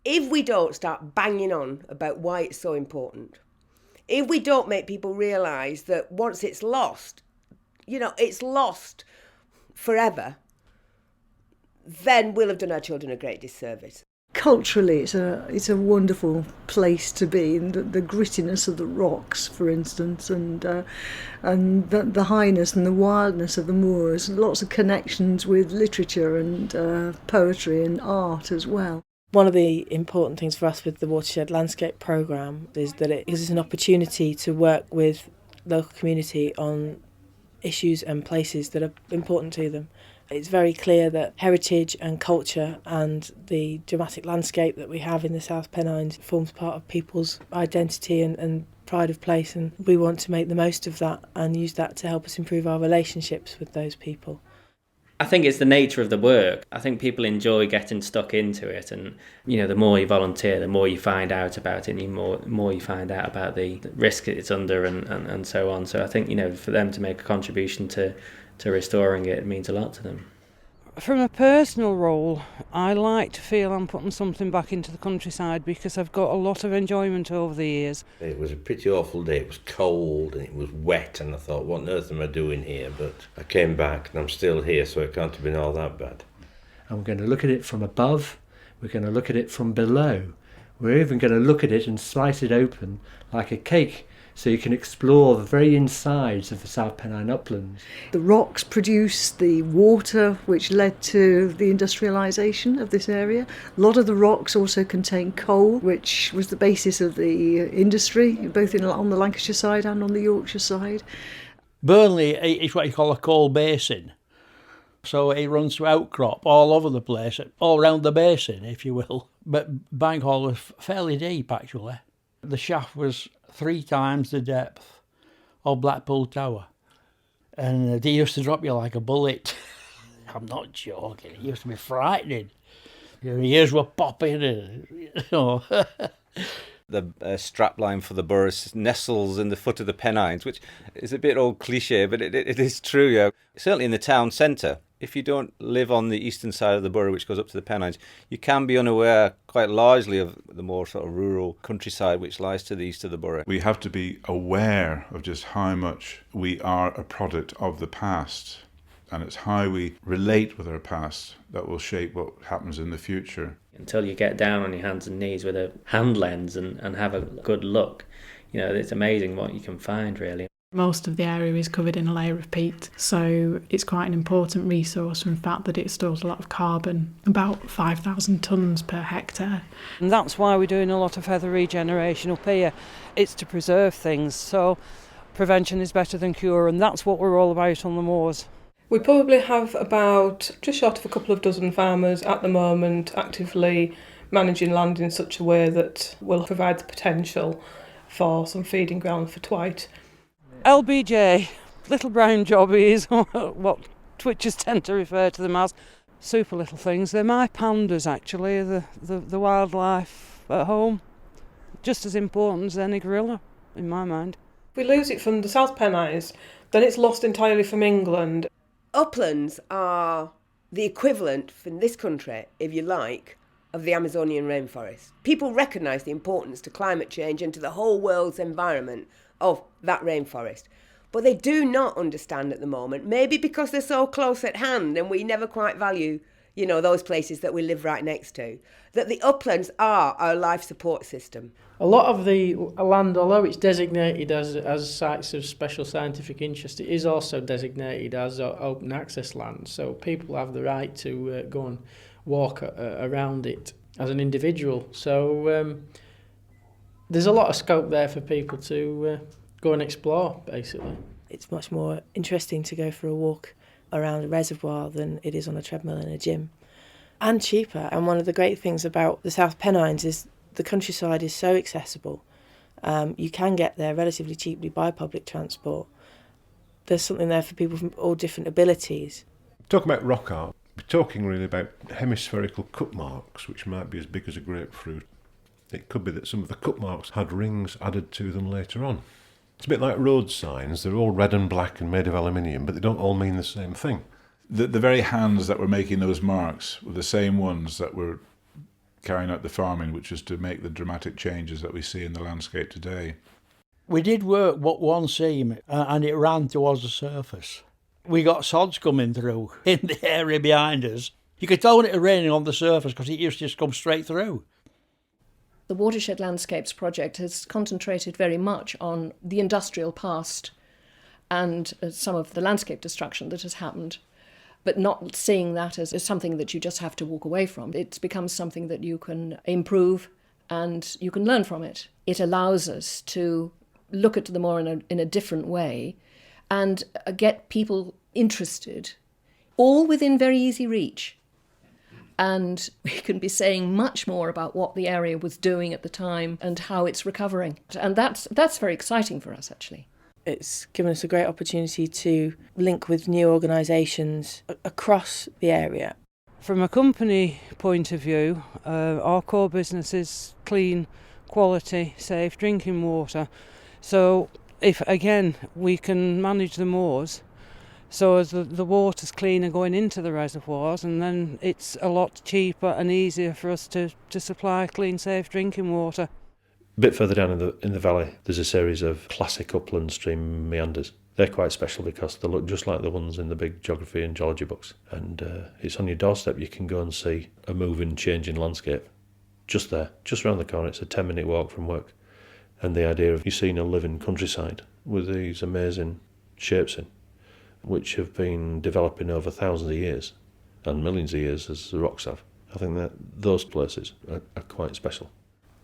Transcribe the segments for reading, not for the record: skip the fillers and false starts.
If we don't start banging on about why it's so important, if we don't make people realise that once it's lost, it's lost forever, then we'll have done our children a great disservice. Culturally, it's a wonderful place to be, and the grittiness of the rocks, for instance, and the highness and the wildness of the moors. Lots of connections with literature and poetry and art as well. One of the important things for us with the Watershed Landscape programme is that it gives us an opportunity to work with local community on issues and places that are important to them. It's very clear that heritage and culture and the dramatic landscape that we have in the South Pennines forms part of people's identity and pride of place, and we want to make the most of that and use that to help us improve our relationships with those people. I think it's the nature of the work. I think people enjoy getting stuck into it, and the more you volunteer, the more you find out about it, and the more you find out about the risk it's under and so on. So I think for them to make a contribution to restoring it means a lot to them. From a personal role, I like to feel I'm putting something back into the countryside because I've got a lot of enjoyment over the years. It was a pretty awful day. It was cold and it was wet, and I thought, what on earth am I doing here? But I came back and I'm still here, so it can't have been all that bad. And we're going to look at it from above, we're going to look at it from below. We're even going to look at it and slice it open like a cake, so you can explore the very insides of the South Pennine uplands. The rocks produce the water which led to the industrialisation of this area. A lot of the rocks also contain coal, which was the basis of the industry, both on the Lancashire side and on the Yorkshire side. Burnley is what you call a coal basin. So it runs through outcrop all over the place, all around the basin, if you will. But Banghall was fairly deep, actually. The shaft was 3 times the depth of Blackpool Tower. And they used to drop you like a bullet. I'm not joking. It used to be frightening. Your ears were popping. The strapline for the borough nestles in the foot of the Pennines, which is a bit old cliche, but it is true. Yeah. Certainly in the town centre, if you don't live on the eastern side of the borough, which goes up to the Pennines, you can be unaware quite largely of the more sort of rural countryside which lies to the east of the borough. We have to be aware of just how much we are a product of the past, and it's how we relate with our past that will shape what happens in the future. Until you get down on your hands and knees with a hand lens and have a good look, it's amazing what you can find, really. Most of the area is covered in a layer of peat, so it's quite an important resource from the fact that it stores a lot of carbon, about 5,000 tonnes per hectare. And that's why we're doing a lot of heather regeneration up here. It's to preserve things, so prevention is better than cure, and that's what we're all about on the moors. We probably have about just short of a couple of dozen farmers at the moment actively managing land in such a way that will provide the potential for some feeding ground for twite. LBJ, little brown jobbies, what twitchers tend to refer to them as. Super little things. They're my pandas, actually, the wildlife at home. Just as important as any gorilla, in my mind. If we lose it from the South Pennines, then it's lost entirely from England. Uplands are the equivalent in this country, if you like, of the Amazonian rainforest. People recognise the importance to climate change and to the whole world's environment of that rainforest. But they do not understand at the moment, maybe because they're so close at hand and we never quite value, those places that we live right next to, that the uplands are our life support system. A lot of the land, although it's designated as sites of special scientific interest, it is also designated as open access land. So people have the right to go and walk around it as an individual. So there's a lot of scope there for people to go and explore, basically. It's much more interesting to go for a walk around a reservoir than it is on a treadmill in a gym. And cheaper. And one of the great things about the South Pennines is the countryside is so accessible. You can get there relatively cheaply by public transport. There's something there for people from all different abilities. Talking about rock art, we're talking really about hemispherical cut marks, which might be as big as a grapefruit. It could be that some of the cut marks had rings added to them later on. It's a bit like road signs. They're all red and black and made of aluminium, but they don't all mean the same thing. The very hands that were making those marks were the same ones that were carrying out the farming, which is to make the dramatic changes that we see in the landscape today. We did work but one seam and it ran towards the surface. We got sods coming through in the area behind us. You could tell when it was raining on the surface because it used to just come straight through. The Watershed Landscapes project has concentrated very much on the industrial past and some of the landscape destruction that has happened, but not seeing that as something that you just have to walk away from. It becomes something that you can improve and you can learn from it. It allows us to look at the moor in a different way and get people interested, all within very easy reach. And we can be saying much more about what the area was doing at the time and how it's recovering. And that's very exciting for us, actually. It's given us a great opportunity to link with new organisations across the area. From a company point of view, our core business is clean, quality, safe drinking water. So if, again, we can manage the moors so as the water's cleaner going into the reservoirs, and then it's a lot cheaper and easier for us to supply clean, safe drinking water. A bit further down in the valley, there's a series of classic upland stream meanders. They're quite special because they look just like the ones in the big geography and geology books. And it's on your doorstep. You can go and see a moving, changing landscape. Just there, just around the corner. It's a 10-minute walk from work. And the idea of you seeing a living countryside with these amazing shapes in, which have been developing over thousands of years and millions of years as the rocks have. I think that those places are quite special.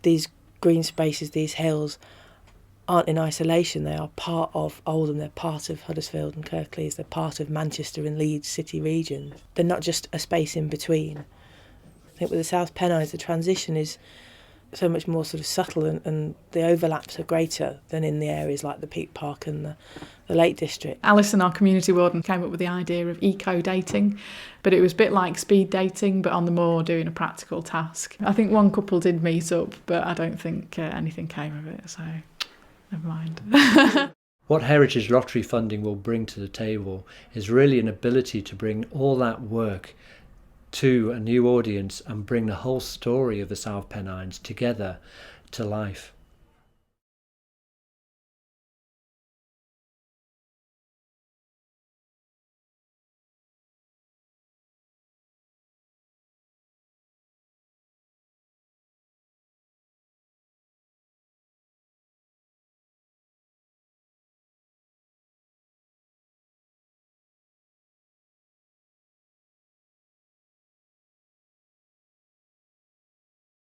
These green spaces, these hills, aren't in isolation. They are part of Oldham, they're part of Huddersfield and Kirklees, they're part of Manchester and Leeds city region. They're not just a space in between. I think with the South Pennines, the transition is so much more sort of subtle and the overlaps are greater than in the areas like the Peak Park and the Lake District. Alison, our community warden, came up with the idea of eco-dating, but it was a bit like speed dating, but on the moor doing a practical task. I think one couple did meet up, but I don't think anything came of it, so never mind. What Heritage Lottery funding will bring to the table is really an ability to bring all that work to a new audience and bring the whole story of the South Pennines together to life.